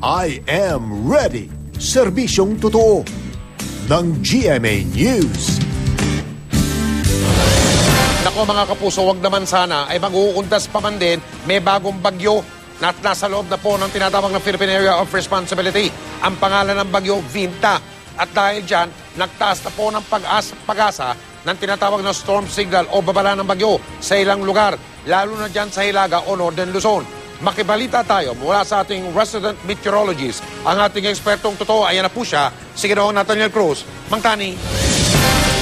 I am ready. Serbisyong totoo ng GMA News. Nako mga kapuso, wag naman sana ay mag-uundas pa man din, may bagong bagyo na nasa loob na po ng tinatawag na Philippine Area of Responsibility. Ang pangalan ng bagyo, Vinta. At dahil dyan, nagtaas na po ng pag-asa ng tinatawag na storm signal o babala ng bagyo sa ilang lugar, lalo na dyan sa Hilaga o Northern Luzon. Makibalita tayo mula sa ating resident meteorologist. Ang ating ekspertong totoo, ayan na po siya, si Ginoong Nathaniel Cruz. Mang Tani.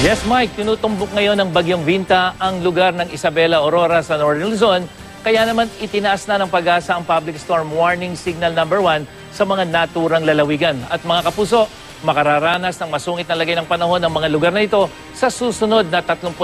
Yes, Mike, tinutumbok ngayon ng bagyong Vinta ang lugar ng Isabela Aurora sa Northern Luzon. Kaya naman itinaas na ng pag-asa ang Public Storm Warning Signal number 1 sa mga naturang lalawigan. At mga kapuso, makararanas ng masungit na lagay ng panahon ng mga lugar na ito sa susunod na 36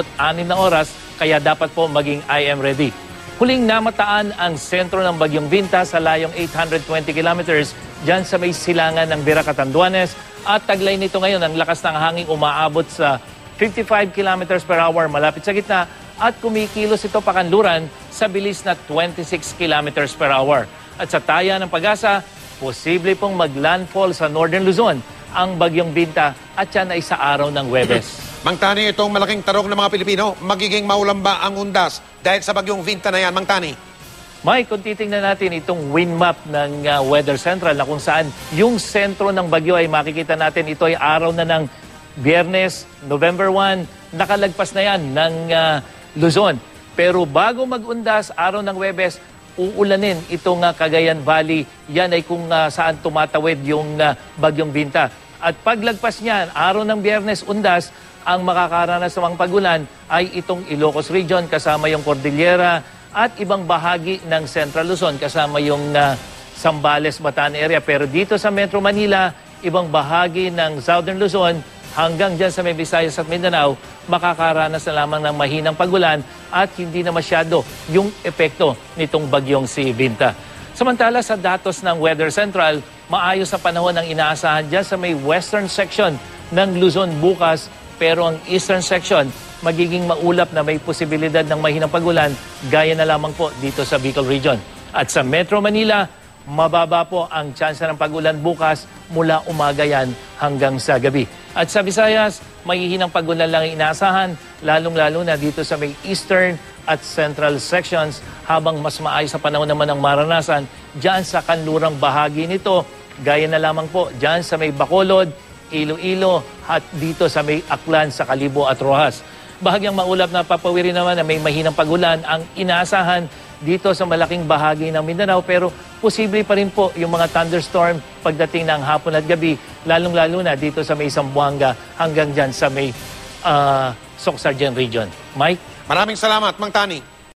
na oras, kaya dapat po maging I am ready. Huling namataan ang sentro ng bagyong Vinta sa layong 820 kilometers dyan sa may silangan ng Vera Catanduanes at taglay nito ngayon ang lakas ng hangin umaabot sa 55 kilometers per hour malapit sa gitna at kumikilos ito pakanluran sa bilis na 26 kilometers per hour. At sa taya ng pag-asa, posible pong maglandfall sa Northern Luzon ang bagyong Vinta at yan ay sa araw ng Huwebes. Mang Tani, itong malaking tarong ng mga Pilipino, magiging maulan ba ang undas dahil sa bagyong Vinta na yan, Mang Tani? Mike, kung titingnan natin itong wind map ng Weather Central na kung saan yung sentro ng bagyo ay makikita natin ito ay araw na ng Biyernes, November 1, nakalagpas na yan ng Luzon. Pero bago mag-undas, araw ng Huwebes, uulanin itong Cagayan Valley. Yan ay kung saan tumatawid yung bagyong Vinta. At paglagpas niyan, araw ng Biyernes, undas, ang makakaranas ng mga pagulan ay itong Ilocos Region kasama yung Cordillera at ibang bahagi ng Central Luzon kasama yung Zambales, Bataan area. Pero dito sa Metro Manila, ibang bahagi ng Southern Luzon hanggang dyan sa may Visayas at Mindanao, makakaranas na lamang ng mahinang pagulan at hindi na masyado yung epekto nitong bagyong si Vinta. Samantala sa datos ng Weather Central, maayos sa panahon ang inaasahan dyan sa may western section ng Luzon bukas, pero ang eastern section magiging maulap na may posibilidad ng mahinang pagulan gaya na lamang po dito sa Bicol Region. At sa Metro Manila, mababa po ang tsansa ng pagulan bukas mula umaga yan hanggang sa gabi. At sa Visayas, mahihinang pagulan lang inaasahan, lalong-lalo na dito sa may eastern at central sections, habang mas maayos sa panahon naman ng maranasan dyan sa kanlurang bahagi nito, gaya na lamang po dyan sa may Bacolod, Iloilo at dito sa may Aklan sa Kalibo at Rojas. Bahagyang maulap na papawiri naman na may mahinang pagulan ang inaasahan dito sa malaking bahagi ng Mindanao, pero posible pa rin po yung mga thunderstorm pagdating ng hapon at gabi, lalong-lalo na dito sa may Zamboanga hanggang dyan sa may Socsargen region. Mike? Maraming salamat, Mang Tani.